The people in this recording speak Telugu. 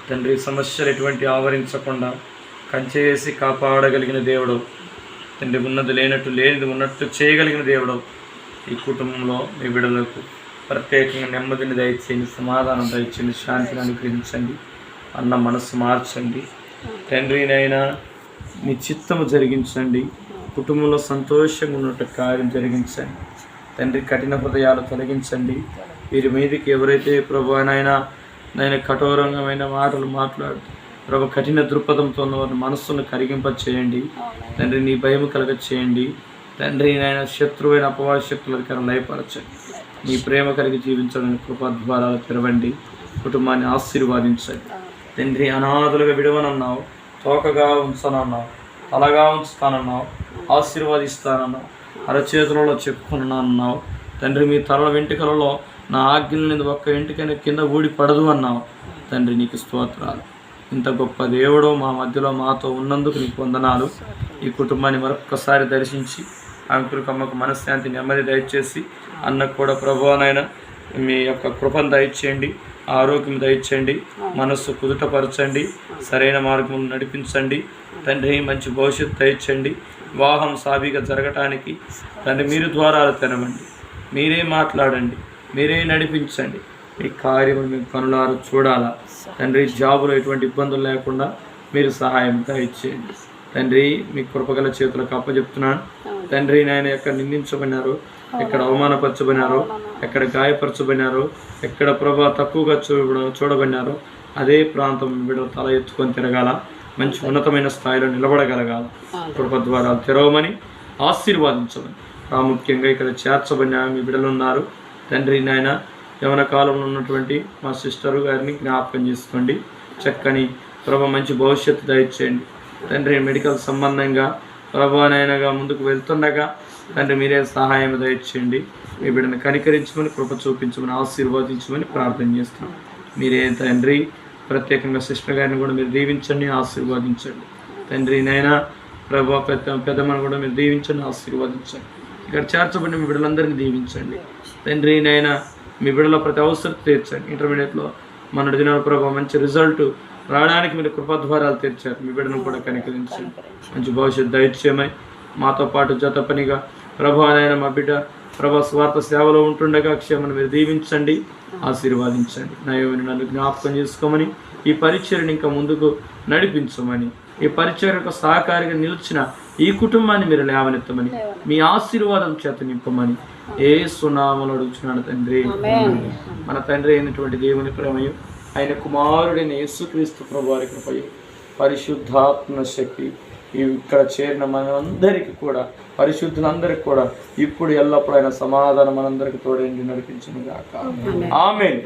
తండ్రి సమస్యలు ఎటువంటి ఆవరించకుండా కంచె వేసి కాపాడగలిగిన దేవుడు తండ్రి, ఉన్నది లేనట్టు లేనిది ఉన్నట్టు చేయగలిగిన దేవుడు ఈ కుటుంబంలో మీ బిడ్డలకు ప్రత్యేకంగా నెమ్మదిని దయచేయండి, సమాధానం దయచేయండి, శాంతిని అనుగ్రహించండి, అన్న మనస్సు మార్చండి తండ్రినైనా మీ చిత్తము జరిగించండి, కుటుంబంలో సంతోషంగా ఉన్నట్టు కార్యం జరిగించండి తండ్రి. కఠిన హృదయాలు తొలగించండి. వీరి మీదకి ఎవరైతే ప్రభునైనా కఠోరంగమైన మాటలు మాట్లాడు ప్రభు, కఠిన దృక్పథంతో ఉన్న వారి మనస్సును కరిగింప చేయండి తండ్రి. నీ భయం కలగ చేయండి తండ్రి. నాయన శత్రువైన అపవాద శక్తుల లయపరచండి. నీ ప్రేమ కలిగి జీవించడానికి కృపాద్వారాలు తెరవండి. కుటుంబాన్ని ఆశీర్వాదించండి తండ్రి. అనాథులుగా విడవనన్నావు, తోకగా ఉంచనన్నావు, తలగా ఉంచుతానన్నావు, ఆశీర్వాదిస్తానన్నావు, అరచేతులలో చెప్పుకున్నానన్నావు తండ్రి. మీ తలల వెంట్రుకలలో నా ఆజ్ఞల ఒక్క వెంట్రుకైనా కింద ఊడి పడదు అన్నావు తండ్రి. నీకు స్తోత్రాలు. ఇంత గొప్ప దేవుడు మా మధ్యలో మాతో ఉన్నందుకు నీకు వందనాలు. ఈ కుటుంబాన్ని మరొక్కసారి దర్శించి అంకులకమ్మకు మనశ్శాంతి నెమ్మది దయచేసి, అన్నకు కూడా ప్రభువనైనా మీ యొక్క కృపను దయచేయండి, ఆరోగ్యం దయచేయండి, మనస్సు కుదుటపరచండి, సరైన మార్గం నడిపించండి తండ్రి. మంచి భవిష్యత్తు దయచేయండి. వివాహం సాబీగా జరగటానికి తండ్రి మీరు ద్వారాలు తెరవండి, మీరే మాట్లాడండి, మీరే నడిపించండి. మీ కార్యములు మీ పనులారు చూడాలా తండ్రి. జాబులో ఎటువంటి ఇబ్బందులు లేకుండా మీరు సహాయం దయచేయండి తండ్రి. మీ కృపగల చేతులకు అప్పచెప్తున్నాను తండ్రి. నాయన ఎక్కడ నిందించబడినారో, ఎక్కడ అవమానపరచబడినారో, ఎక్కడ గాయపరచబడినారో, ఎక్కడ ప్రభా తక్కువగా చూడబడినారో అదే ప్రాంతం బిడ్డలు తల ఎత్తుకొని తిరగాల, మంచి ఉన్నతమైన స్థాయిలో నిలబడగలగాల. కృప ద్వారా తెరవమని ఆశీర్వాదించమని ప్రాముఖ్యంగా ఇక్కడ చేర్చబడిన మీ బిడ్డలు ఉన్నారు తండ్రి. నాయన యవన కాలంలో ఉన్నటువంటి మా సిస్టరు గారిని జ్ఞాపకం చేసుకోండి. చక్కని ప్రభ మంచి భవిష్యత్తు దయచేయండి తండ్రి. మెడికల్ సంబంధంగా ప్రభానైనగా ముందుకు వెళ్తుండగా తండ్రి మీరే సహాయం దయచేయండి. మీ బిడ్డను కనికరించమని, కృప చూపించమని, ఆశీర్వదించమని ప్రార్థన చేస్తున్నాం. మీరే తండ్రి ప్రత్యేకంగా సిస్టర్ గారిని కూడా మీరు దీవించండి, ఆశీర్వదించండి తండ్రి. నైనా ప్రభా పెద్దమ్మను కూడా మీరు దీవించండి, ఆశీర్వదించండి. ఇక్కడ చేర్చబడిన మీ బిడ్డలందరినీ దీవించండి తండ్రి. నైనా మీ బిడ్డలో ప్రతి అవసరం తీర్చండి. ఇంటర్మీడియట్లో మొన్నటి దినాల ప్రభావ మంచి రిజల్ట్ రావడానికి మీరు కృపద్వారాలు తీర్చారు. మీ బిడ్డను కూడా కనికరించండి, మంచి భవిష్యత్తు దయచేయమని మాతో పాటు జత పనిగా ప్రభానైనా మా బిడ్డ ప్రభా స్వార్థ సేవలో ఉంటుండగా క్షేమను మీరు దీవించండి, ఆశీర్వాదించండి. నయోని నన్ను జ్ఞాపకం చేసుకోమని, ఈ పరిచర్ని ఇంకా ముందుకు నడిపించమని, ఈ పరిచర్యకు సహకారిగా నిలిచిన ఈ కుటుంబాన్ని మీరు లేవనెత్తమని, మీ ఆశీర్వాదం చేత నింపమని యేసు నామములో అడుగుచున్నాను తండ్రి. మన తండ్రి అయినటువంటి దేవుని ప్రేమయు, ఆయన కుమారుడైన యేసుక్రీస్తు ప్రభువారి కృపయు, పరిశుద్ధాత్మ శక్తి ఇక్కడ చేరిన మనందరికీ కూడా, పరిశుద్ధులందరికీ కూడా ఇప్పుడు ఎల్లప్పుడూ ఆయన సమాధానం మనందరికీ తోడేండి నడిపించును గాక. ఆమేన్.